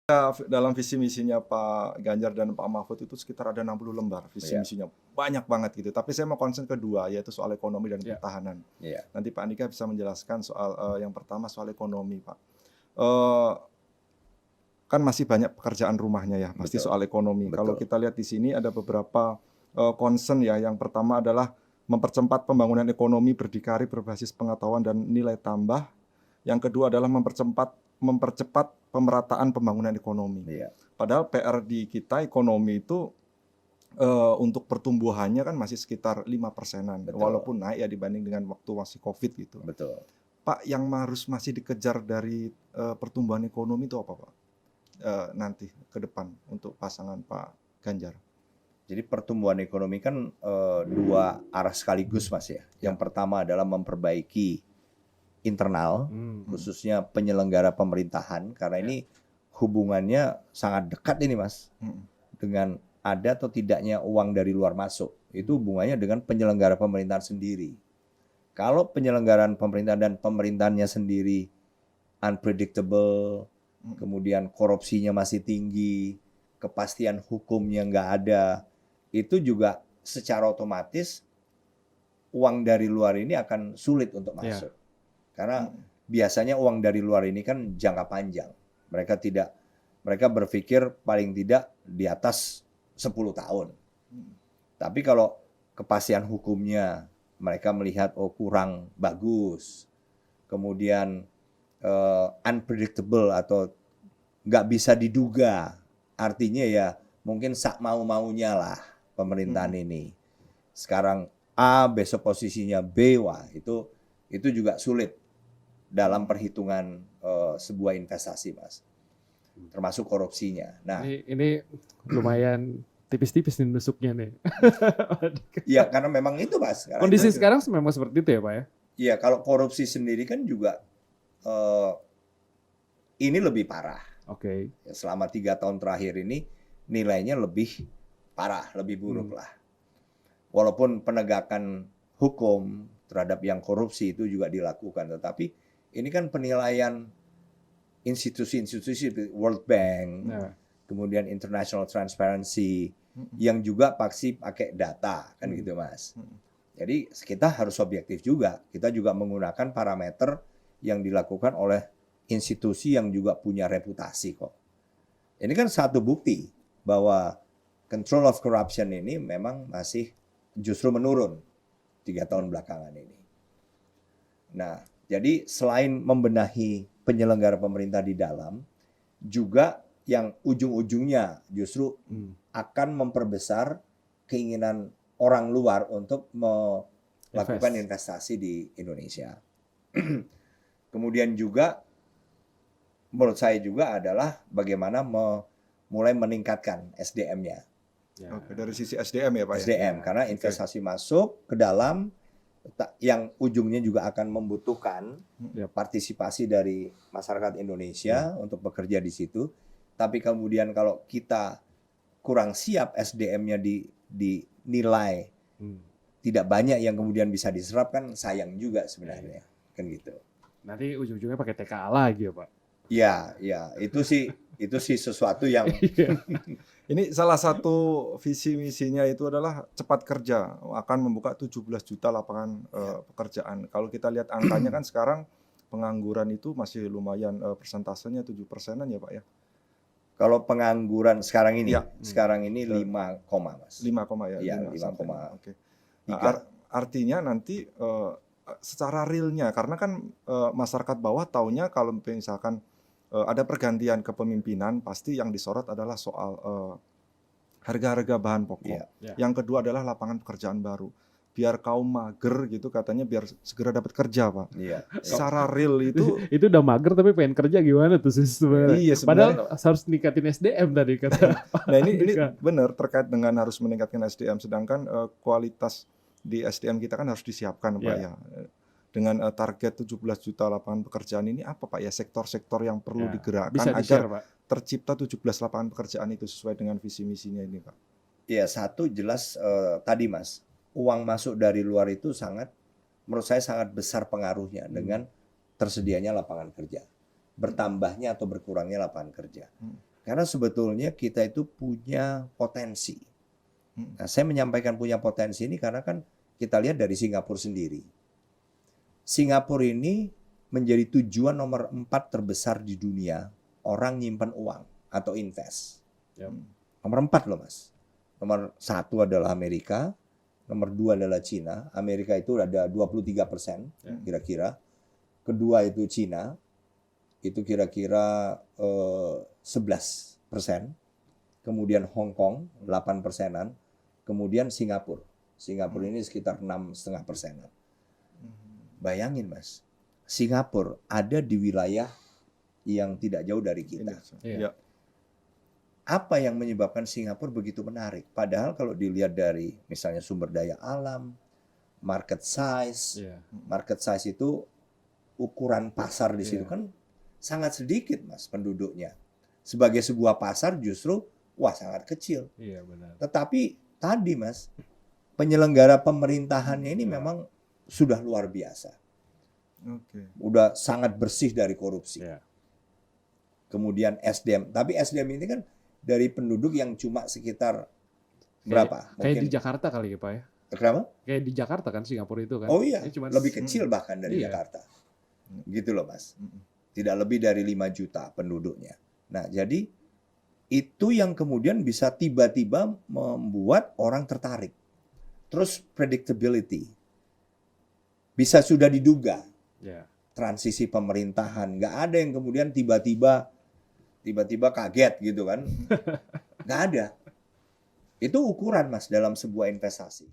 Dalam visi misinya Pak Ganjar dan Pak Mahfud itu sekitar ada 60 lembar visi Iya, misinya, banyak banget gitu. Tapi saya mau concern kedua, yaitu soal ekonomi dan Ya. pertahanan. iya, Nanti Pak Andika bisa menjelaskan soal yang pertama soal ekonomi, Pak. Eh, kan masih banyak pekerjaan rumahnya ya, pasti betul, soal ekonomi. Kalau betul. kita lihat di sini ada beberapa concern ya. Yang pertama adalah mempercepat pembangunan ekonomi berdikari berbasis pengetahuan dan nilai tambah. Yang kedua adalah mempercepat pemerataan pembangunan ekonomi. Iya, Padahal PR di kita ekonomi itu untuk pertumbuhannya kan masih sekitar 5%-an, betul, walaupun naik ya dibanding dengan waktu masih COVID gitu. betul. Pak, yang harus masih dikejar dari pertumbuhan ekonomi itu apa, Pak? Nanti ke depan untuk pasangan Pak Ganjar. Jadi pertumbuhan ekonomi kan dua arah sekaligus, Mas ya. Yang pertama adalah memperbaiki internal, khususnya penyelenggara pemerintahan, karena ini hubungannya sangat dekat ini, Mas, dengan ada atau tidaknya uang dari luar masuk. Itu hubungannya dengan penyelenggara pemerintahan sendiri. Kalau penyelenggaraan pemerintahan dan pemerintahannya sendiri unpredictable, kemudian korupsinya masih tinggi, kepastian hukumnya nggak ada, itu juga secara otomatis uang dari luar ini akan sulit untuk masuk. Karena biasanya uang dari luar ini kan jangka panjang. Mereka berpikir paling tidak di atas 10 tahun. Tapi kalau kepastian hukumnya mereka melihat kurang bagus, kemudian unpredictable atau nggak bisa diduga, artinya ya mungkin sak mau-maunya lah pemerintahan ini. Sekarang A, besok posisinya B, wah itu juga sulit dalam perhitungan sebuah investasi, Mas. Termasuk korupsinya. Nah, Ini lumayan tipis-tipis nih nusuknya nih. ya karena memang itu, Mas. Kondisi sekarang memang seperti itu ya, Pak ya? Iya, kalau korupsi sendiri kan juga ini lebih parah. Oke. Selama 3 tahun terakhir ini nilainya lebih parah, lebih buruk lah. Walaupun penegakan hukum terhadap yang korupsi itu juga dilakukan, tetapi ini kan penilaian institusi-institusi World Bank, kemudian International Transparency, yang juga pasti pakai data, kan gitu, Mas. Jadi kita harus objektif juga. Kita juga menggunakan parameter yang dilakukan oleh institusi yang juga punya reputasi kok. Ini kan satu bukti bahwa control of corruption ini memang masih justru menurun 3 tahun belakangan ini. Nah, jadi selain membenahi penyelenggara pemerintah di dalam, juga yang ujung-ujungnya justru akan memperbesar keinginan orang luar untuk melakukan investasi di Indonesia. Kemudian juga menurut saya juga adalah bagaimana mulai meningkatkan SDM-nya. Oke, dari sisi SDM ya, Pak SDM, karena investasi masuk ke dalam yang ujungnya juga akan membutuhkan partisipasi dari masyarakat Indonesia untuk bekerja di situ. Tapi kemudian kalau kita kurang siap SDM-nya dinilai tidak banyak yang kemudian bisa diserap, kan sayang juga sebenarnya, kan gitu. Nanti ujung-ujungnya pakai TKA lagi ya, Pak? Ya, itu sih sesuatu yang ini salah satu visi misinya itu adalah cepat kerja, akan membuka 17 juta lapangan pekerjaan. Kalau kita lihat angkanya kan sekarang pengangguran itu masih lumayan persentasenya 7%-an ya, Pak ya. Kalau pengangguran sekarang ini 5, Mas. 5, ya. Iya, 5, oke. Nah, artinya nanti secara realnya, karena kan masyarakat bawah taunya kalau misalkan ada pergantian kepemimpinan, pasti yang disorot adalah soal harga-harga bahan pokok. Yang kedua adalah lapangan pekerjaan baru. Biar kaum mager gitu katanya biar segera dapat kerja, Pak. Secara real itu itu udah mager tapi pengen kerja gimana tuh sih sebenarnya? Iya, Padahal harus ningkatin SDM tadi kata. Nah ini benar terkait dengan harus meningkatkan SDM, sedangkan kualitas di SDM kita kan harus disiapkan, Pak ya. Dengan target 17 juta lapangan pekerjaan ini apa, Pak ya, sektor-sektor yang perlu digerakkan agar tercipta 17 lapangan pekerjaan itu sesuai dengan visi misinya ini, Pak? Ya, satu jelas tadi, Mas, uang masuk dari luar itu menurut saya sangat besar pengaruhnya dengan tersedianya lapangan kerja, bertambahnya atau berkurangnya lapangan kerja. Karena sebetulnya kita itu punya potensi. Hmm. Nah, saya menyampaikan punya potensi ini karena kan kita lihat dari Singapura sendiri. Singapura ini menjadi tujuan nomor 4 terbesar di dunia orang nyimpan uang atau invest. Yap. Nomor 4 loh Mas. Nomor 1 adalah Amerika, nomor 2 adalah Cina. Amerika itu ada 23% Ya. kira-kira. Kedua itu Cina, itu kira-kira 11%. Kemudian Hong Kong 8%-an. Kemudian Singapura. Singapura ini sekitar 6,5%-an. Bayangin Mas, Singapura ada di wilayah yang tidak jauh dari kita. Indonesia. Iya. Ya. Apa yang menyebabkan Singapura begitu menarik? Padahal kalau dilihat dari misalnya sumber daya alam, market size, Iya. market size itu ukuran pasar di situ Iya. kan sangat sedikit Mas penduduknya. Sebagai sebuah pasar justru wah sangat kecil. Iya, benar. Tetapi tadi Mas, penyelenggara pemerintahannya ini Ya. memang sudah luar biasa. Oke. Udah sangat bersih dari korupsi. Iya. Kemudian SDM, tapi SDM ini kan dari penduduk yang cuma sekitar berapa? Kayak di Jakarta kali ya, Pak ya. Kenapa? Kayak di Jakarta kan Singapura itu kan. Oh iya, Ini cuma lebih kecil bahkan dari Iya. Jakarta. Gitu loh Mas. Mm-mm. Tidak lebih dari 5 juta penduduknya. Nah, jadi itu yang kemudian bisa tiba-tiba membuat orang tertarik. Terus predictability. Bisa sudah diduga Ya. transisi pemerintahan. Nggak ada yang kemudian tiba-tiba kaget gitu kan. Nggak ada. Itu ukuran Mas dalam sebuah investasi.